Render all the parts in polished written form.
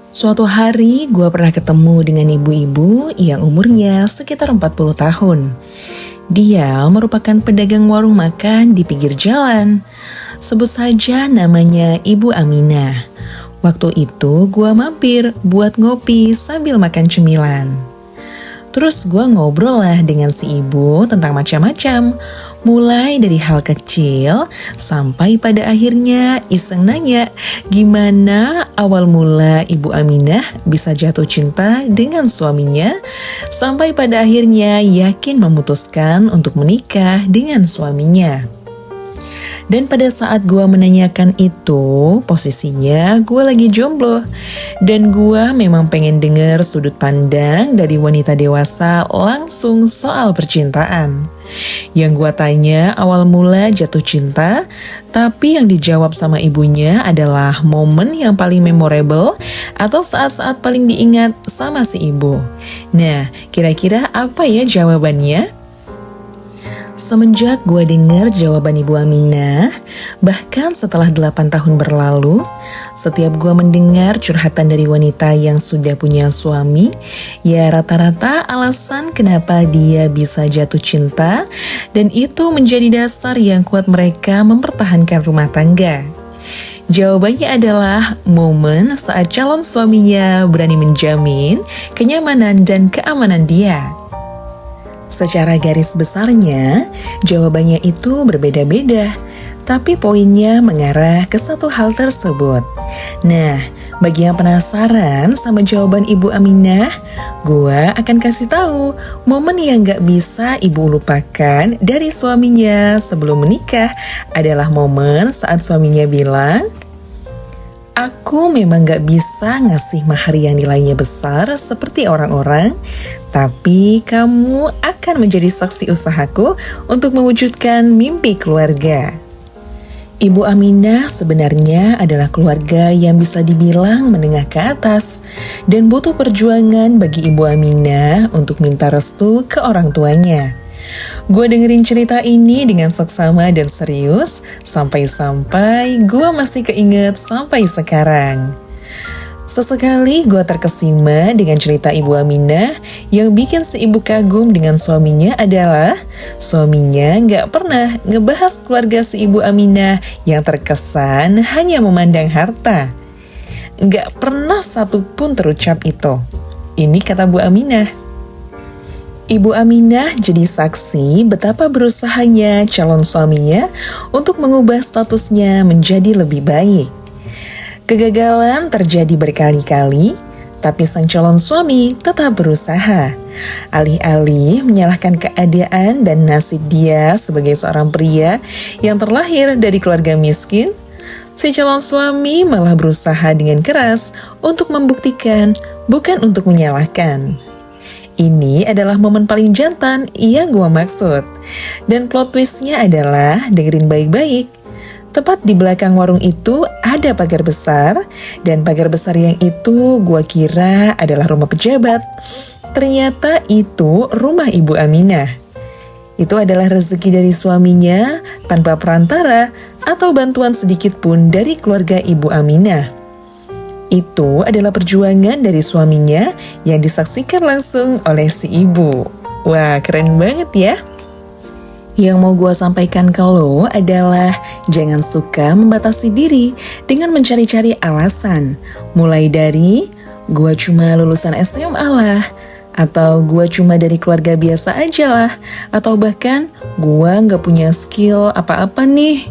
Suatu hari, gue pernah ketemu dengan ibu-ibu yang umurnya sekitar 40 tahun. Dia merupakan pedagang warung makan di pinggir jalan. Sebut saja namanya Ibu Aminah. Waktu itu gue mampir buat ngopi sambil makan cemilan. Terus gue ngobrol lah dengan si ibu tentang macam-macam. Mulai dari hal kecil sampai pada akhirnya iseng nanya gimana awal mula Ibu Aminah bisa jatuh cinta dengan suaminya. Sampai pada akhirnya yakin memutuskan untuk menikah dengan suaminya. Dan pada saat gue menanyakan itu, posisinya gue lagi jomblo. Dan gue memang pengen denger sudut pandang dari wanita dewasa langsung soal percintaan. Yang gue tanya awal mula jatuh cinta, tapi yang dijawab sama ibunya adalah momen yang paling memorable atau saat-saat paling diingat sama si ibu. Nah, kira-kira apa ya jawabannya? Semenjak gue denger jawaban Ibu Aminah, bahkan setelah 8 tahun berlalu, setiap gue mendengar curhatan dari wanita yang sudah punya suami, ya rata-rata alasan kenapa dia bisa jatuh cinta, dan itu menjadi dasar yang kuat mereka mempertahankan rumah tangga. Jawabannya adalah momen saat calon suaminya berani menjamin kenyamanan dan keamanan dia. Secara garis besarnya, jawabannya itu berbeda-beda, tapi poinnya mengarah ke satu hal tersebut. Nah, bagi yang penasaran sama jawaban Ibu Aminah, gue akan kasih tahu momen yang gak bisa ibu lupakan dari suaminya sebelum menikah adalah momen saat suaminya bilang, "Aku memang gak bisa ngasih mahar yang nilainya besar seperti orang-orang, tapi kamu akan menjadi saksi usahaku untuk mewujudkan mimpi keluarga." Ibu Aminah sebenarnya adalah keluarga yang bisa dibilang menengah ke atas dan butuh perjuangan bagi Ibu Aminah untuk minta restu ke orang tuanya. Gue dengerin cerita ini dengan seksama dan serius, sampai-sampai gue masih keinget sampai sekarang. Sesekali gue terkesima dengan cerita Ibu Aminah yang bikin si ibu kagum dengan suaminya adalah suaminya gak pernah ngebahas keluarga si Ibu Aminah yang terkesan hanya memandang harta. Gak pernah satupun terucap itu. Ini kata Bu Aminah. Ibu Aminah jadi saksi betapa berusahanya calon suaminya untuk mengubah statusnya menjadi lebih baik. Kegagalan terjadi berkali-kali, tapi sang calon suami tetap berusaha. Alih-alih menyalahkan keadaan dan nasib dia sebagai seorang pria yang terlahir dari keluarga miskin, si calon suami malah berusaha dengan keras untuk membuktikan, bukan untuk menyalahkan. Ini adalah momen paling jantan yang gue maksud. Dan plot twistnya adalah, dengerin baik-baik. Tepat di belakang warung itu ada pagar besar, dan pagar besar yang itu gue kira adalah rumah pejabat. Ternyata itu rumah Ibu Aminah. Itu adalah rezeki dari suaminya tanpa perantara atau bantuan sedikit pun dari keluarga Ibu Aminah. Itu adalah perjuangan dari suaminya yang disaksikan langsung oleh si ibu. Wah, keren banget ya. Yang mau gue sampaikan ke lo adalah jangan suka membatasi diri dengan mencari-cari alasan. Mulai dari gue cuma lulusan SMA lah, atau gue cuma dari keluarga biasa aja lah, atau bahkan gue gak punya skill apa-apa nih.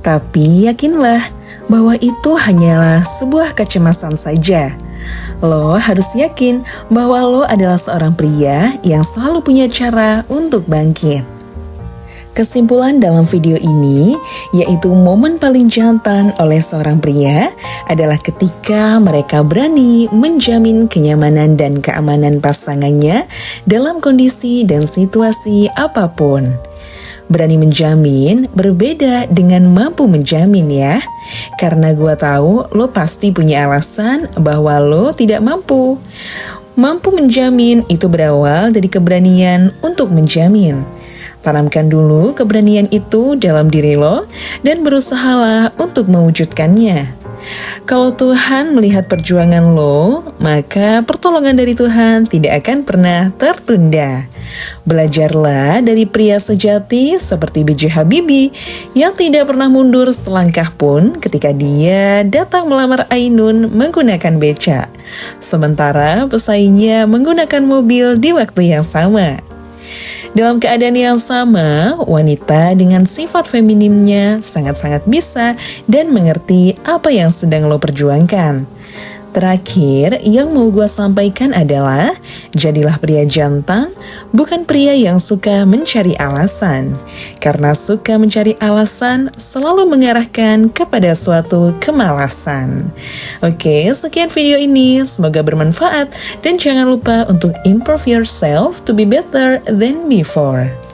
Tapi yakinlah bahwa itu hanyalah sebuah kecemasan saja. Lo harus yakin bahwa lo adalah seorang pria yang selalu punya cara untuk bangkit. Kesimpulan dalam video ini, yaitu momen paling jantan oleh seorang pria adalah ketika mereka berani menjamin kenyamanan dan keamanan pasangannya dalam kondisi dan situasi apapun. Berani menjamin berbeda dengan mampu menjamin ya. Karena gue tahu lo pasti punya alasan bahwa lo tidak mampu. Mampu menjamin itu berawal dari keberanian untuk menjamin. Tanamkan dulu keberanian itu dalam diri lo dan berusahalah untuk mewujudkannya. Kalau Tuhan melihat perjuangan lo, maka pertolongan dari Tuhan tidak akan pernah tertunda. Belajarlah dari pria sejati seperti B.J. Habibie yang tidak pernah mundur selangkah pun ketika dia datang melamar Ainun menggunakan beca. Sementara pesaingnya menggunakan mobil di waktu yang sama. Dalam keadaan yang sama, wanita dengan sifat feminimnya sangat-sangat bisa dan mengerti apa yang sedang lo perjuangkan. Terakhir, yang mau gue sampaikan adalah, jadilah pria jantan, bukan pria yang suka mencari alasan. Karena suka mencari alasan selalu mengarahkan kepada suatu kemalasan. Oke, sekian video ini, semoga bermanfaat. Dan jangan lupa untuk improve yourself to be better than before.